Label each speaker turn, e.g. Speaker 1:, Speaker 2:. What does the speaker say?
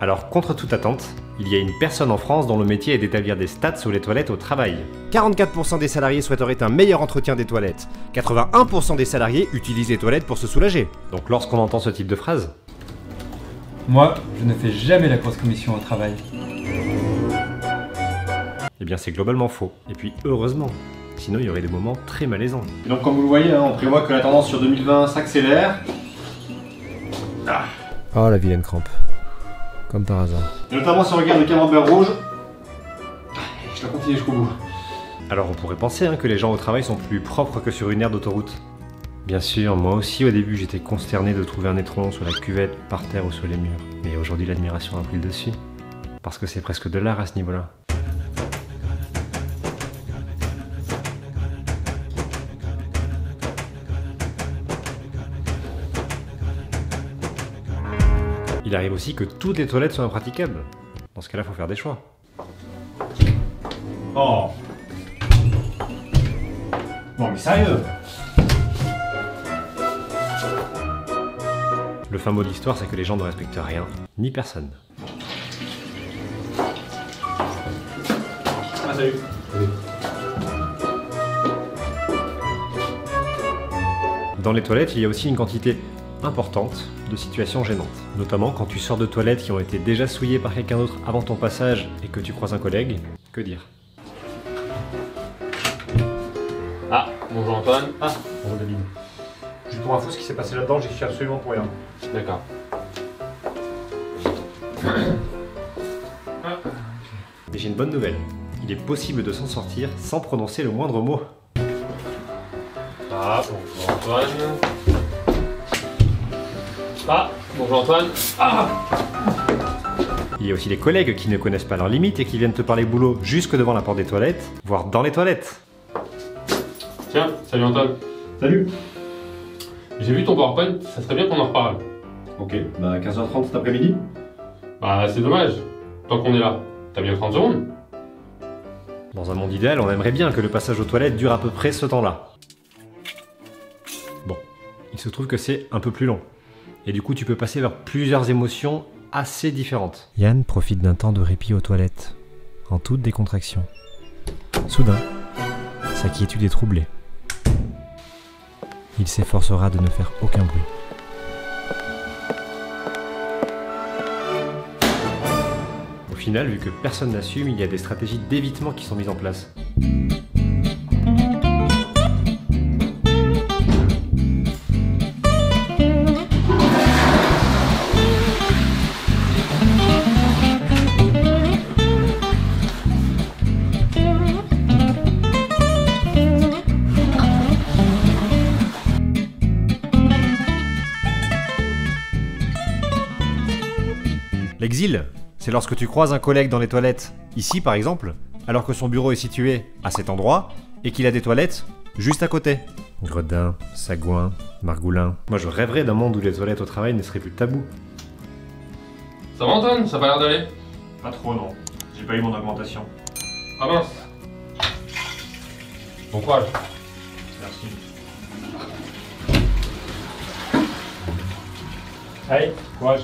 Speaker 1: Alors, contre toute attente, il y a une personne en France dont le métier est d'établir des stats sur les toilettes au travail. 44% des salariés souhaiteraient un meilleur entretien des toilettes. 81% des salariés utilisent les toilettes pour se soulager. Donc lorsqu'on entend ce type de phrase...
Speaker 2: Moi, je ne fais jamais la grosse commission au travail.
Speaker 1: Eh bien c'est globalement faux. Et puis heureusement. Sinon il y aurait des moments très malaisants. Et donc comme vous le voyez, on prévoit que la tendance sur 2020 s'accélère.
Speaker 3: Oh la vilaine crampe. Comme par hasard.
Speaker 1: Et notamment si on regarde le camembert rouge. Je dois continuer jusqu'au bout. Alors on pourrait penser que les gens au travail sont plus propres que sur une aire d'autoroute. Bien sûr, moi aussi au début j'étais consterné de trouver un étron sur la cuvette, par terre ou sur les murs. Mais aujourd'hui l'admiration a pris le dessus. Parce que c'est presque de l'art à ce niveau-là. Il arrive aussi que toutes les toilettes soient impraticables. Dans ce cas-là, faut faire des choix. Oh! Non mais sérieux! Le fin mot de l'histoire, c'est que les gens ne respectent rien, ni personne. Ah salut! Salut. Dans les toilettes, il y a aussi une quantité importante de situations gênantes. Notamment quand tu sors de toilettes qui ont été déjà souillées par quelqu'un d'autre avant ton passage et que tu croises un collègue, que dire?
Speaker 4: Ah, bonjour Antoine.
Speaker 1: Ah, bonjour David. Juste pour info, ce qui s'est passé là-dedans, j'y suis absolument pour rien.
Speaker 4: D'accord.
Speaker 1: Mais j'ai une bonne nouvelle. Il est possible de s'en sortir sans prononcer le moindre mot.
Speaker 4: Ah, bonjour Antoine. Ah, bonjour Antoine. Ah!
Speaker 1: Il y a aussi les collègues qui ne connaissent pas leurs limites et qui viennent te parler boulot jusque devant la porte des toilettes, voire dans les toilettes.
Speaker 4: Tiens, salut Antoine.
Speaker 1: Salut.
Speaker 4: J'ai vu ton PowerPoint, ça serait bien qu'on en reparle.
Speaker 1: Ok, bah 15h30 cet après-midi.
Speaker 4: Bah c'est dommage. Tant qu'on est là, t'as bien 30 secondes?
Speaker 1: Dans un monde idéal, on aimerait bien que le passage aux toilettes dure à peu près ce temps-là. Bon, il se trouve que c'est un peu plus long. Et du coup, tu peux passer vers plusieurs émotions assez différentes.
Speaker 3: Yann profite d'un temps de répit aux toilettes, en toute décontraction. Soudain, sa quiétude est troublée. Il s'efforcera de ne faire aucun bruit.
Speaker 1: Au final, vu que personne n'assume, il y a des stratégies d'évitement qui sont mises en place. L'exil, c'est lorsque tu croises un collègue dans les toilettes, ici par exemple, alors que son bureau est situé à cet endroit, et qu'il a des toilettes juste à côté. Gredin, Sagouin, Margoulin. Moi je rêverais d'un monde où les toilettes au travail ne seraient plus tabous.
Speaker 4: Ça va Antoine? Ça a pas l'air d'aller?
Speaker 1: Pas trop non, j'ai pas eu mon augmentation.
Speaker 4: Ah mince. Bon courage.
Speaker 1: Merci. Allez, courage.